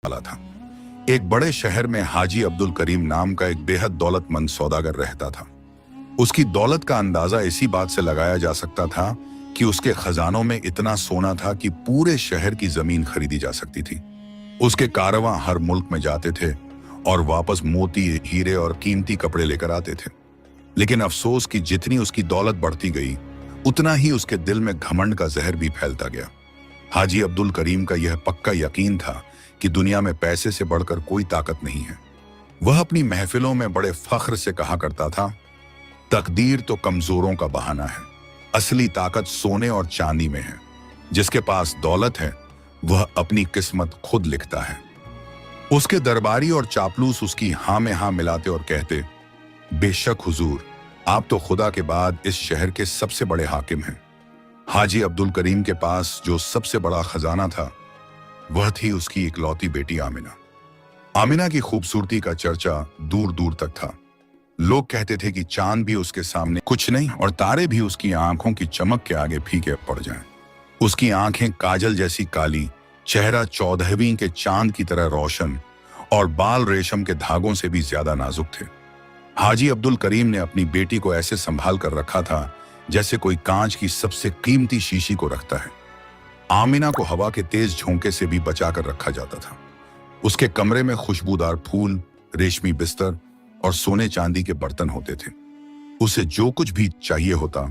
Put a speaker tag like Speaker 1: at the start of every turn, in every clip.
Speaker 1: वाला था। एक बड़े शहर में हाजी अब्दुल करीम नाम का एक बेहद दौलतमंद सौदागर रहता था। उसकी दौलत का अंदाजा इसी बात से लगाया जा सकता था कि उसके खजानों में इतना सोना था कि पूरे शहर की जमीन खरीदी जा सकती थी। उसके कारवां हर मुल्क में जाते थे और वापस मोती, हीरे और कीमती कपड़े लेकर आते थे। लेकिन अफसोस कि जितनी उसकी दौलत बढ़ती गई, उतना ही उसके दिल में घमंड का जहर भी फैलता गया। हाजी अब्दुल करीम का यह पक्का यकीन था कि दुनिया में पैसे से बढ़कर कोई ताकत नहीं है। वह अपनी महफिलों में बड़े फख्र से कहा करता था, तकदीर तो कमजोरों का बहाना है, असली ताकत सोने और चांदी में है। जिसके पास दौलत है वह अपनी किस्मत खुद लिखता है। उसके दरबारी और चापलूस उसकी हाँ में हाँ मिलाते और कहते, बेशक हुजूर, आप तो खुदा के बाद इस शहर के सबसे बड़े हाकिम हैं। हाजी अब्दुल करीम के पास जो सबसे बड़ा खजाना था वह थी उसकी इकलौती बेटी आमिना। आमिना की खूबसूरती का चर्चा दूर दूर तक था। लोग कहते थे कि चांद भी उसके सामने कुछ नहीं और तारे भी उसकी आंखों की चमक के आगे फीके पड़ जाएं। उसकी आंखें काजल जैसी काली, चेहरा 14वीं के चांद की तरह रोशन और बाल रेशम के धागों से भी ज्यादा नाजुक थे। हाजी अब्दुल करीम ने अपनी बेटी को ऐसे संभाल कर रखा था जैसे कोई कांच की सबसे कीमती शीशी को रखता है। आमिना को हवा के तेज झोंके से भी बचा कर रखा जाता था। उसके कमरे में खुशबूदार फूल, रेशमी बिस्तर और सोने चांदी के बर्तन होते थे। उसे जो कुछ भी चाहिए होता,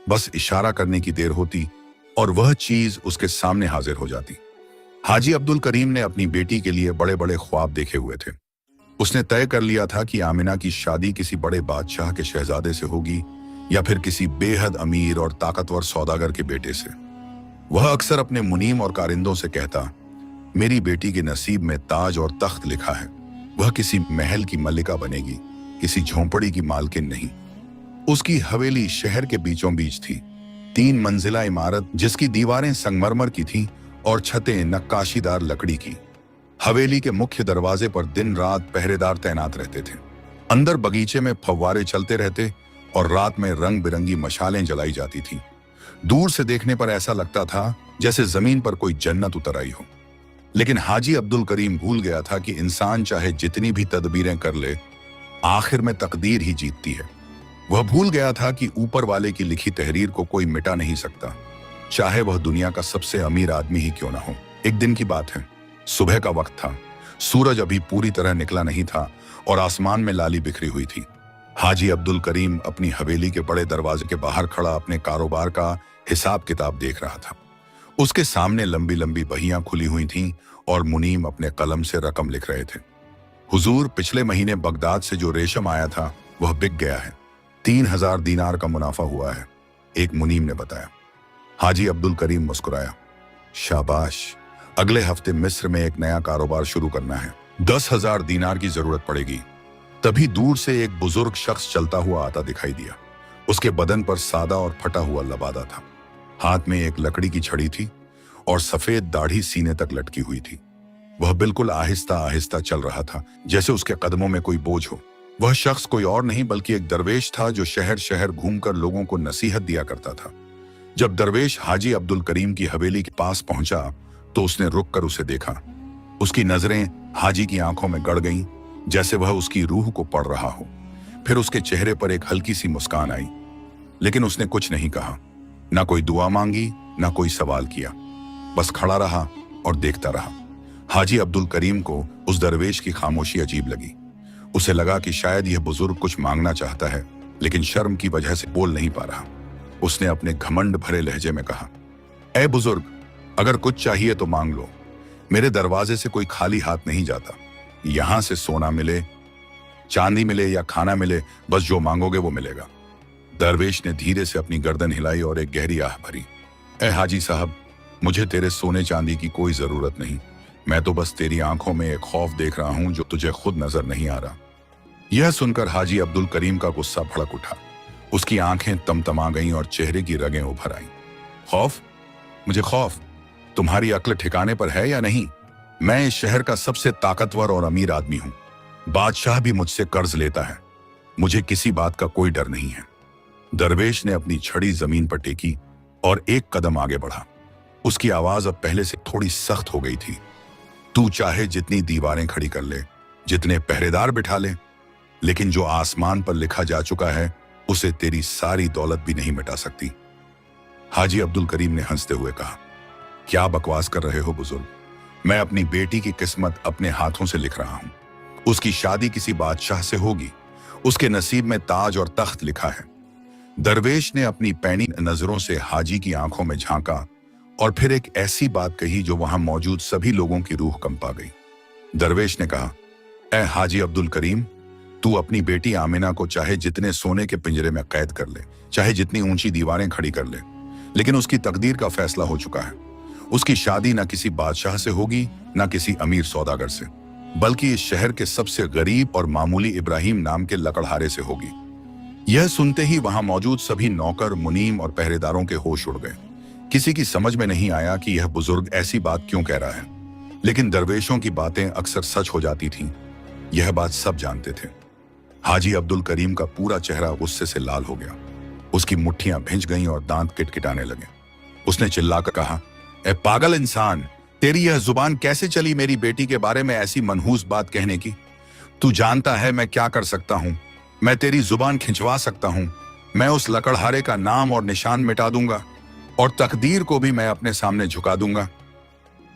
Speaker 1: बस इशारा करने की देर होती और वह चीज उसके सामने हाजिर हो जाती। हाजी अब्दुल करीम ने अपनी बेटी के लिए बड़े बड़े ख्वाब देखे हुए थे। उसने तय कर लिया था कि आमिना की शादी किसी बड़े बादशाह के शहजादे से होगी या फिर किसी बेहद अमीर और ताकतवर सौदागर के बेटे से। वह अक्सर अपने मुनीम और कारिंदों से कहता, मेरी बेटी के नसीब में ताज और तख्त लिखा है। वह किसी महल की मल्लिका बनेगी, किसी झोंपड़ी की मालकिन नहीं। उसकी हवेली शहर के बीचों बीच थी, 3 मंजिला इमारत जिसकी दीवारें संगमरमर की थीं और छतें नक्काशीदार लकड़ी की। हवेली के मुख्य दरवाजे पर दिन रात पहरेदार तैनात रहते थे। अंदर बगीचे में फव्वारे चलते रहते और रात में रंग बिरंगी मशालें जलाई जाती थीं। दूर से देखने पर ऐसा लगता था जैसे जमीन पर कोई जन्नत उतर आई हो। लेकिन हाजी अब्दुल करीम भूल गया था कि इंसान चाहे जितनी भी तदबीरें कर ले, आखिर में तकदीर ही जीतती है। वह भूल गया था कि ऊपर वाले की लिखी तहरीर को कोई मिटा नहीं सकता, चाहे वह दुनिया का सबसे अमीर आदमी ही क्यों ना हो। एक दिन की बात है, सुबह का वक्त था। सूरज अभी पूरी तरह निकला नहीं था और आसमान में लाली बिखरी हुई थी। हाजी अब्दुल करीम अपनी हवेली के बड़े दरवाजे के बाहर खड़ा अपने कारोबार का हिसाब किताब देख रहा था। उसके सामने लंबी लंबी बहियां खुली हुई थीं और मुनीम अपने कलम से रकम लिख रहे थे। हुजूर, पिछले महीने बगदाद से जो रेशम आया था वह बिक गया है। 3000 दीनार का मुनाफा हुआ है, एक मुनीम ने बताया। हाजी अब्दुल करीम मुस्कुराया, शाबाश, अगले हफ्ते मिस्र में एक नया कारोबार शुरू करना है। 10,000 दीनार की जरूरत पड़ेगी। तभी दूर से एक बुजुर्ग शख्स चलता हुआ आता दिखाई दिया। उसके बदन पर सादा और फटा हुआ लबादा था। हाथ में एक लकड़ी की छड़ी थी और सफेद दाढ़ी सीने तक लटकी हुई थी। वह बिल्कुल आहिस्ता आहिस्ता चल रहा था, जैसे उसके कदमों में कोई बोझ हो। वह शख्स कोई और नहीं बल्कि एक दरवेश था जो शहर शहर घूमकर लोगों को नसीहत दिया करता था। जब दरवेश हाजी अब्दुल करीम की हवेली के पास पहुंचा तो उसने रुक कर उसे देखा। उसकी नजरें हाजी की आंखों में गड़ गईं, जैसे वह उसकी रूह को पढ़ रहा हो। फिर उसके चेहरे पर एक हल्की सी मुस्कान आई, लेकिन उसने कुछ नहीं कहा, ना कोई दुआ मांगी, ना कोई सवाल किया। बस खड़ा रहा और देखता रहा। हाजी अब्दुल करीम को उस दरवेश की खामोशी अजीब लगी। उसे लगा कि शायद यह बुजुर्ग कुछ मांगना चाहता है, लेकिन शर्म की वजह से बोल नहीं पा रहा। उसने अपने घमंड भरे लहजे में कहा, ऐ बुजुर्ग, अगर कुछ चाहिए तो मांग लो। मेरे दरवाजे से कोई खाली हाथ नहीं जाता। यहां से सोना मिले, चांदी मिले या खाना मिले, बस जो मांगोगे वो मिलेगा। दरवेश ने धीरे से अपनी गर्दन हिलाई और एक गहरी आह भरी। ऐ हाजी साहब, मुझे तेरे सोने चांदी की कोई जरूरत नहीं। मैं तो बस तेरी आंखों में एक खौफ देख रहा हूं जो तुझे खुद नजर नहीं आ रहा। यह सुनकर हाजी अब्दुल करीम का गुस्सा भड़क उठा। उसकी आंखें तमतमा गईं और चेहरे की रगें उभर आईं। खौफ? मुझे खौफ? तुम्हारी अक्ल ठिकाने पर है या नहीं? मैं इस शहर का सबसे ताकतवर और अमीर आदमी हूं। बादशाह भी मुझसे कर्ज लेता है। मुझे किसी बात का कोई डर नहीं है। दरवेश ने अपनी छड़ी जमीन पर टेकी और एक कदम आगे बढ़ा। उसकी आवाज अब पहले से थोड़ी सख्त हो गई थी। तू चाहे जितनी दीवारें खड़ी कर ले, जितने पहरेदार बिठा ले, लेकिन जो आसमान पर लिखा जा चुका है उसे तेरी सारी दौलत भी नहीं मिटा सकती। हाजी अब्दुल करीम ने हंसते हुए कहा, क्या बकवास कर रहे हो बुजुर्ग? मैं अपनी बेटी की किस्मत अपने हाथों से लिख रहा हूं। उसकी शादी किसी बादशाह से होगी, उसके नसीब में ताज और तख्त लिखा है। दरवेश ने अपनी पैनी नजरों से हाजी की आंखों में झांका और फिर एक ऐसी बात कही जो वहां मौजूद सभी लोगों की रूह कंपा गई। दरवेश ने कहा, ऐ हाजी अब्दुल करीम, तू अपनी बेटी आमिना को चाहे जितने सोने के पिंजरे में कैद कर ले, चाहे जितनी ऊंची दीवारें खड़ी कर ले, लेकिन उसकी तकदीर का फैसला हो चुका है। उसकी शादी ना किसी बादशाह से होगी, ना किसी अमीर सौदागर से, बल्कि इस शहर के सबसे गरीब और मामूली इब्राहिम नाम के लकड़हारे से होगी। यह सुनते ही वहां मौजूद सभी नौकर, मुनीम और पहरेदारों के होश उड़ गए। किसी की समझ में नहीं आया कि यह बुजुर्ग ऐसी बात क्यों कह रहा है, लेकिन दरवेशों की बातें अक्सर सच हो जाती थीं। यह बात सब जानते थे। हाजी अब्दुल करीम का पूरा चेहरा गुस्से से लाल हो गया। उसकी मुट्ठियां भिंच गईं और दांत किटकिटाने लगे। उसने चिल्लाकर कहा, ए पागल इंसान, तेरी यह जुबान कैसे चली मेरी बेटी के बारे में ऐसी मनहूस बात कहने की? तू जानता है मैं क्या कर सकता हूं? मैं तेरी जुबान खिंचवा सकता हूं। मैं उस लकड़हारे का नाम और निशान मिटा दूंगा और तकदीर को भी मैं अपने सामने झुका दूंगा।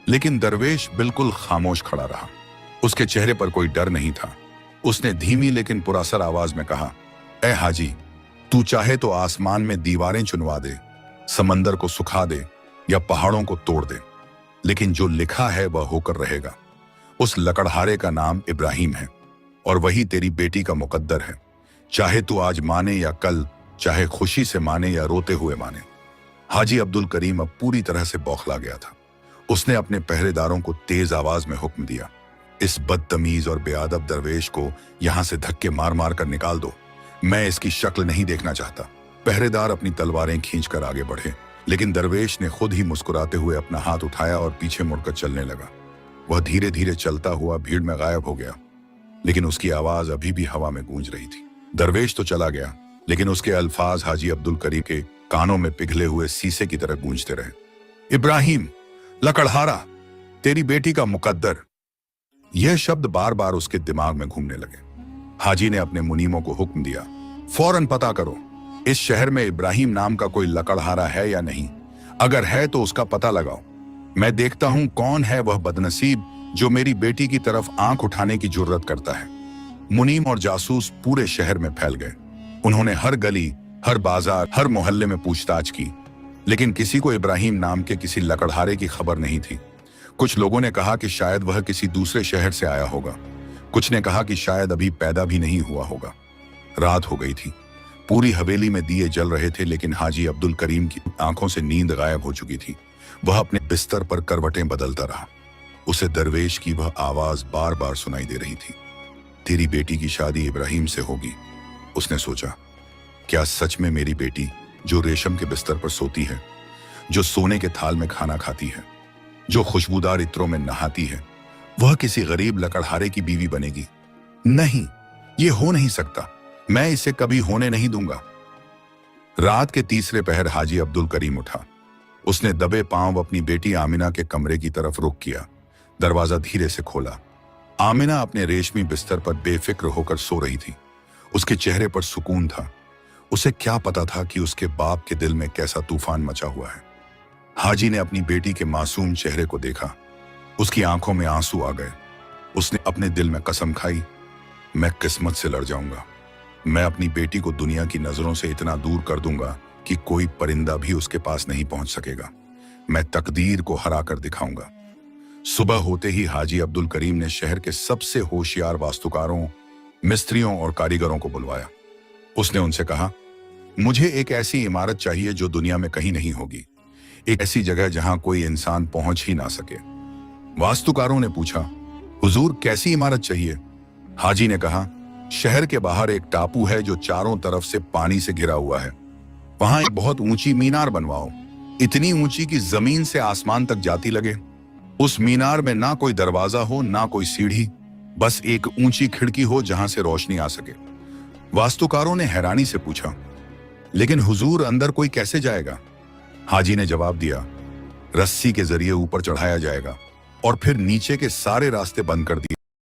Speaker 1: लेकिन दरवेश बिल्कुल खामोश खड़ा रहा। उसके चेहरे पर कोई डर नहीं था। उसने धीमी लेकिन पुरअसर आवाज में कहा, ए हाजी, तू चाहे तो आसमान में दीवारें चुनवा दे, समंदर को सुखा दे या पहाड़ों को तोड़ दे, लेकिन जो लिखा है वह होकर रहेगा। उस लकड़हारे का नाम इब्राहिम है और वही तेरी बेटी का मुकद्दर है। चाहे तू आज माने या कल, चाहे खुशी से माने या रोते हुए माने। हाजी अब्दुल करीम अब पूरी तरह से बौखला गया था। उसने अपने पहरेदारों को तेज आवाज में हुक्म दिया, इस बदतमीज और बेअदब दरवेश को यहां से धक्के मार मार कर निकाल दो। मैं इसकी शक्ल नहीं देखना चाहता। पहरेदार अपनी तलवारें खींचकर आगे बढ़े, लेकिन दरवेश ने खुद ही मुस्कुराते हुए अपना हाथ उठाया और पीछे मुड़कर चलने लगा। वह धीरे धीरे चलता हुआ भीड़ में गायब हो गया, लेकिन उसकी आवाज अभी भी हवा में गूंज रही थी। दरवेश तो चला गया, लेकिन उसके अल्फाज हाजी अब्दुल करीम के कानों में पिघले हुए शीशे की तरह गूंजते रहे। इब्राहिम, लकड़हारा, तेरी बेटी का मुकद्दर। यह शब्द बार बार उसके दिमाग में घूमने लगे। हाजी ने अपने मुनीमों को हुक्म दिया, फौरन पता करो इस शहर में इब्राहिम नाम का कोई लकड़हारा है या नहीं। अगर है तो उसका पता लगाओ। मैं देखता हूं कौन है वह बदनसीब जो मेरी बेटी की तरफ आंख उठाने की जुर्रत करता है। मुनीम और जासूस पूरे शहर में फैल गए। उन्होंने हर गली, हर बाजार, हर मोहल्ले में पूछताछ की, लेकिन किसी को इब्राहिम नाम के किसी लकड़हारे की खबर नहीं थी। कुछ लोगों ने कहा कि शायद वह किसी दूसरे शहर से आया होगा। कुछ ने कहा कि शायद अभी पैदा भी नहीं हुआ होगा। रात हो गई थी। पूरी हवेली में दिए जल रहे थे, लेकिन हाजी अब्दुल करीम की आंखों से नींद गायब हो चुकी थी। वह अपने बिस्तर पर करवटें बदलता रहा। उसे दरवेश की वह आवाज बार बार सुनाई दे रही थी, तेरी बेटी की शादी इब्राहिम से होगी। उसने सोचा, क्या सच में मेरी बेटी, जो रेशम के बिस्तर पर सोती है, जो सोने के थाल में खाना खाती है, जो खुशबूदार इत्रों में नहाती है, वह किसी गरीब लकड़हारे की बीवी बनेगी? नहीं, ये हो नहीं सकता। मैं इसे कभी होने नहीं दूंगा। रात के तीसरे पहर हाजी अब्दुल करीम उठा। उसने दबे पांव अपनी बेटी आमिना के कमरे की तरफ रुख किया। दरवाजा धीरे से खोला। आमिना अपने रेशमी बिस्तर पर बेफिक्र होकर सो रही थी। उसके चेहरे पर सुकून था। उसे क्या पता था कि उसके बाप के दिल में कैसा तूफान मचा हुआ है। हाजी ने अपनी बेटी के मासूम चेहरे को देखा। उसकी आंखों में आंसू आ गए। उसने अपने दिल में कसम खाई, मैं किस्मत से लड़ जाऊंगा। मैं अपनी बेटी को दुनिया की नजरों से इतना दूर कर दूंगा कि कोई परिंदा भी उसके पास नहीं पहुंच सकेगा। मैं तकदीर को हरा कर दिखाऊंगा। सुबह होते ही हाजी अब्दुल करीम ने शहर के सबसे होशियार वास्तुकारों, मिस्त्रियों और कारीगरों को बुलवाया। उसने उनसे कहा, मुझे एक ऐसी इमारत चाहिए जो दुनिया में कहीं नहीं होगी, एक ऐसी जगह जहां कोई इंसान पहुंच ही ना सके। वास्तुकारों ने पूछा, हुजूर कैसी इमारत चाहिए? हाजी ने कहा, शहर के बाहर एक टापू है जो चारों तरफ से पानी से घिरा हुआ है। वहां एक बहुत ऊंची मीनार बनवाओ, इतनी ऊंची कि जमीन से आसमान तक जाती लगे। उस मीनार में ना कोई दरवाजा हो, ना कोई सीढ़ी, बस एक ऊंची खिड़की हो जहां से रोशनी आ सके। वास्तुकारों ने हैरानी से पूछा, लेकिन हुजूर अंदर कोई कैसे जाएगा? हाजी ने जवाब दिया, रस्सी के जरिए ऊपर चढ़ाया जाएगा। और फिर नीचे के सारे रास्ते बंद कर दिए।